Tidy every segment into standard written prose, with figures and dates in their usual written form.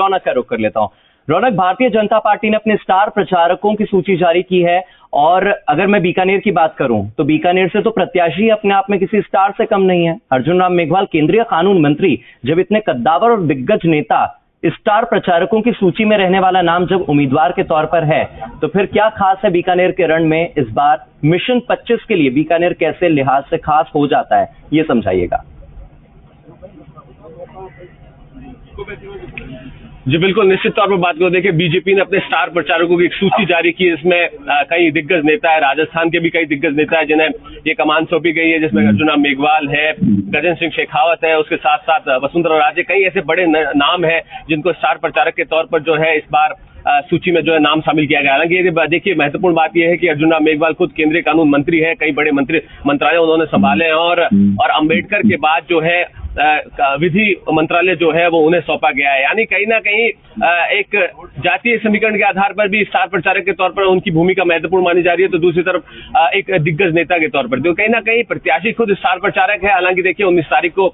रौनक का रुख कर लेता हूं। रौनक, भारतीय जनता पार्टी ने अपने स्टार प्रचारकों की सूची जारी की है और अगर मैं बीकानेर की बात करूं तो बीकानेर से तो प्रत्याशी अपने आप में किसी स्टार से कम नहीं है। अर्जुन राम मेघवाल केंद्रीय कानून मंत्री, जब इतने कद्दावर और दिग्गज नेता स्टार प्रचारकों की सूची में रहने वाला नाम जब उम्मीदवार के तौर पर है, तो फिर क्या खास है बीकानेर के रण में इस बार? मिशन 25 के लिए बीकानेर कैसे लिहाज से खास हो जाता है, ये समझाइएगा। जी बिल्कुल, निश्चित तौर पर बात करो। देखिए, बीजेपी ने अपने स्टार प्रचारकों की एक सूची जारी की है। इसमें कई दिग्गज नेता है, राजस्थान के भी कई दिग्गज नेता है जिन्हें ये कमान सौंपी गई है, जिसमें अर्जुन राम मेघवाल है, गजेंद्र सिंह शेखावत है, उसके साथ साथ वसुंधरा राजे, कई ऐसे बड़े नाम है जिनको स्टार प्रचारक के तौर पर जो है इस बार सूची में जो है नाम शामिल किया गया। हालांकि देखिए, महत्वपूर्ण बात यह है कि अर्जुन राम मेघवाल खुद केंद्रीय कानून मंत्री है, कई बड़े मंत्रालय उन्होंने संभाले हैं और अंबेडकर के बाद जो है विधि मंत्रालय जो है वो उन्हें सौंपा गया है। यानी कहीं ना कहीं एक जातीय समीकरण के आधार पर भी स्टार प्रचारक के तौर पर उनकी भूमिका महत्वपूर्ण मानी जा रही है, तो दूसरी तरफ एक दिग्गज नेता के तौर पर जो कहीं ना कहीं प्रत्याशी खुद स्टार प्रचारक है। हालांकि देखिए, 19 तारीख को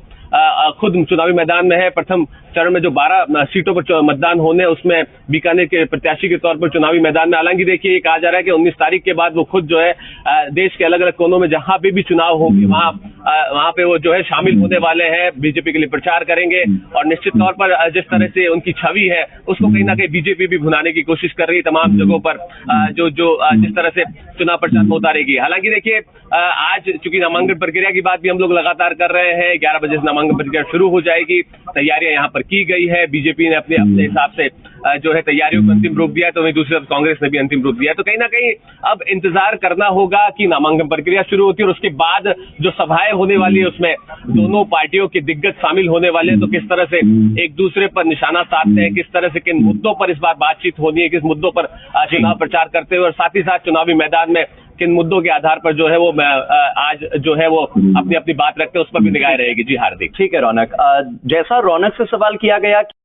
खुद चुनावी मैदान में है। प्रथम चरण में जो 12 सीटों पर मतदान होने, उसमें बीकानेर के प्रत्याशी के तौर पर चुनावी मैदान में। हालांकि देखिए, ये कहा जा रहा है कि 19 तारीख के बाद वो खुद जो है देश के अलग अलग कोनों में जहां पे भी चुनाव होंगे वहां पे वो जो है शामिल होने वाले हैं, बीजेपी के लिए प्रचार करेंगे। और निश्चित तौर पर जिस तरह से उनकी छवि है उसको कहीं ना कहीं बीजेपी भी भुनाने की कोशिश कर रही है तमाम जगहों पर, जो जिस तरह से चुनाव प्रचार में उतारेगी। हालांकि देखिए, आज चूंकि नामांकन प्रक्रिया की बात भी हम लोग लगातार कर रहे हैं, 11 बजे से नामांकन प्रक्रिया शुरू हो जाएगी। तैयारियां यहाँ पर की गई है, बीजेपी ने अपने हिसाब से जो है तैयारियों को अंतिम रूप दिया है, तो वहीं दूसरी तरफ कांग्रेस ने भी अंतिम रूप दिया है। तो कहीं ना कहीं अब इंतजार करना होगा कि नामांकन प्रक्रिया शुरू होती है और उसके बाद जो सभाएं होने वाली है उसमें दोनों पार्टियों के दिग्गज शामिल होने वाले हैं। तो किस तरह से एक दूसरे पर निशाना साधते हैं, किस तरह से किन मुद्दों पर इस बार बातचीत होनी है, किस मुद्दों पर चुनाव प्रचार करते हुए, और साथ ही साथ चुनावी मैदान में किन मुद्दों के आधार पर जो है वो आज जो है वो अपनी अपनी बात रखते हैं, उस पर भी निगाह रहेगी। जी हार्दिक। ठीक है रौनक, जैसा रौनक से सवाल किया गया